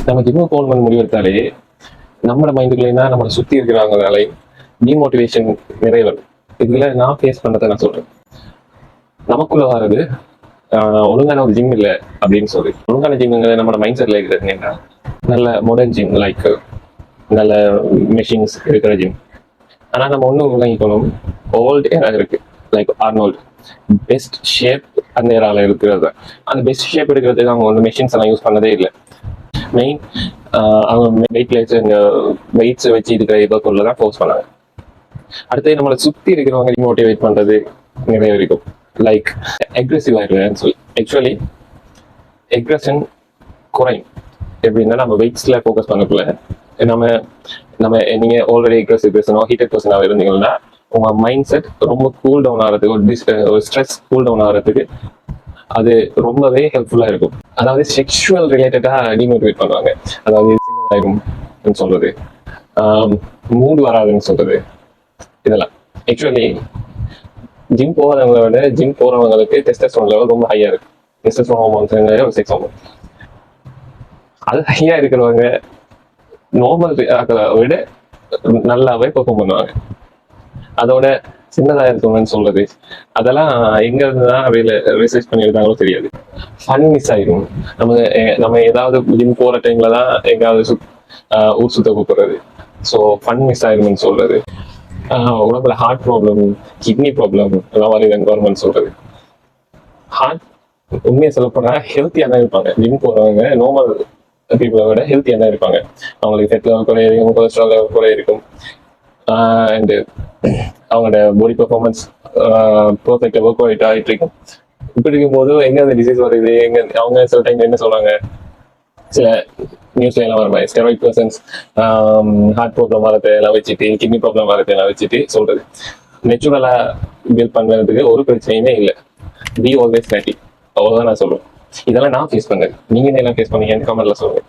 நம்ம ஜிம்மு போகணும்னு முடிவெடுத்தாலே நம்மளோட மைண்டுக்குள்ளேன்னா நம்மளை சுற்றி இருக்கிறவங்களாலே டிமோட்டிவேஷன் நிறைய வரும். இதுல நான் ஃபேஸ் பண்ணதை நான் சொல்றேன். நமக்குள்ள வர்றது ஒழுங்கான ஒரு ஜிம் இல்லை அப்படின்னு சொல்லி. ஒழுங்கான ஜிம்முங்க நம்மளோட மைண்ட் செட்ல இருக்கிறது என்னன்னா, நல்ல மாடர்ன் ஜிம், லைக் நல்ல மெஷின்ஸ் இருக்கிற ஜிம். ஆனால் நம்ம ஒன்றும் விளங்கிக்கணும், ஓல்டு ஏரா இருக்கு, லைக் ஆர்னோல்டு பெஸ்ட் ஷேப் அந்த ஏரால இருக்கிறது. அந்த பெஸ்ட் ஷேப் எடுக்கிறதுக்கு அவங்க ஒன்று மெஷின்ஸ் எல்லாம் யூஸ் பண்ணதே இல்லை. மெயின் அவங்க வெயிட்ஸ் வச்சு இருக்கிற ஏதோ பொருள் தான் ஃபோர்ஸ் பண்ணாங்க. அடுத்தது நம்மளை சுற்றி இருக்கிறவங்க மோட்டிவேட் பண்ணுறது நிறைய இருக்கும், லைக் அக்ரெசிவ் ஆயிடுவேன்னு சொல்லி. ஆக்சுவலி அக்ரெஷன் குறையும் எப்படின்னா, நம்ம வெயிட்ஸில் ஃபோக்கஸ் பண்ணக்குள்ள நம்ம நீங்கள் ஆல்ரெடி அக்ரெசிவ் பர்சனோ ஹீட்டட் பர்சனாக இருந்தீங்கன்னா உங்கள் மைண்ட் செட் ரொம்ப கூல் டவுன் ஆகிறதுக்கு, ஒரு ஸ்ட்ரெஸ் கூல் டவுன் ஆகிறதுக்கு அது ரொம்பவே ஹெல்ப்ஃபுல்லாக இருக்கும். அதாவது செக்ஷுவல் ரிலேட்டடாக டிமோட்டிவேட் பண்ணுவாங்க. அதாவது ஆயிரும் சொல்றது, மூடு வராதுன்னு சொல்றது, இதெல்லாம். ஆக்சுவலி ஜிம் போகிறவங்கள விட ஜிம் போகிறவங்களுக்கு டெஸ்டஸ்டரோன் லெவல் ரொம்ப ஹையாக இருக்கு. டெஸ்டஸ்டரோன் ஹார்மோன்ஸ் ஒரு செக்ஸ் ஹார்மோன் அது ஹையாக இருக்கிறவங்க நார்மல் விட நல்லாவே பெர்ஃபார்ம் பண்ணுவாங்க. அதோட சின்னதாக இருக்கணும்னு சொல்றது, அதெல்லாம் எங்க இருந்துதான் அவையில ரிசர்ச் பண்ணி எடுத்தாங்களோ தெரியாது. ஃபன் மிஸ் ஆயிடும். நம்ம ஏதாவது ஜிம் போற டைம்ல தான் எங்காவது ஊர் சுத்த கூப்பிடுறது. ஸோ ஃபன் மிஸ் ஆயிரும்னு சொல்றது. உடம்புல ஹார்ட் ப்ராப்ளம், கிட்னி ப்ராப்ளம் எல்லாம் வருதுன்னு கவர்மெண்ட் சொல்றது. ஹார்ட் உண்மையை சொல்லப்போனா ஹெல்த்தியாக தான் இருப்பாங்க. ஜிம் போறவங்க நார்மல் பீப்புளை விட ஹெல்த்தியாக தான் இருப்பாங்க. அவங்களுக்கு ஃபெட் லெவல் குறைய இருக்கும், கொலஸ்ட்ரால் லெவல் குறைய இருக்கும், அண்டு அவங்களோட பாடி பெர்ஃபார்மன்ஸ் பர்ஃபெக்டாக ஒர்க் அவுட் ஆகிட்டு இருக்கும். இப்படி இருக்கும்போது எங்க அந்த டிசீஸ் வருது, அவங்க சில டைம் என்ன சொல்றாங்க, சில நியூஸ்ல எல்லாம் வர மாதிரி ஸ்டெராய்ட் பர்சன்ஸ் ஹார்ட் ப்ராப்ளம் வரது எல்லாம் வச்சுட்டு, கிட்னி ப்ராப்ளம் வரது எல்லாம் வச்சுட்டு சொல்றது. நேச்சுரலா பில்ட் பண்றதுக்கு ஒரு பிரச்சனையுமே இல்லை. பி ஆல்வேஸ் ஹாப்பி, அவ்வளவுதான் நான் சொல்றேன். இதெல்லாம் நான் ஃபேஸ் பண்ணேன். நீங்க என்ன ஃபேஸ் பண்ணீங்கன்னு கமெண்ட்ல சொல்லுங்க.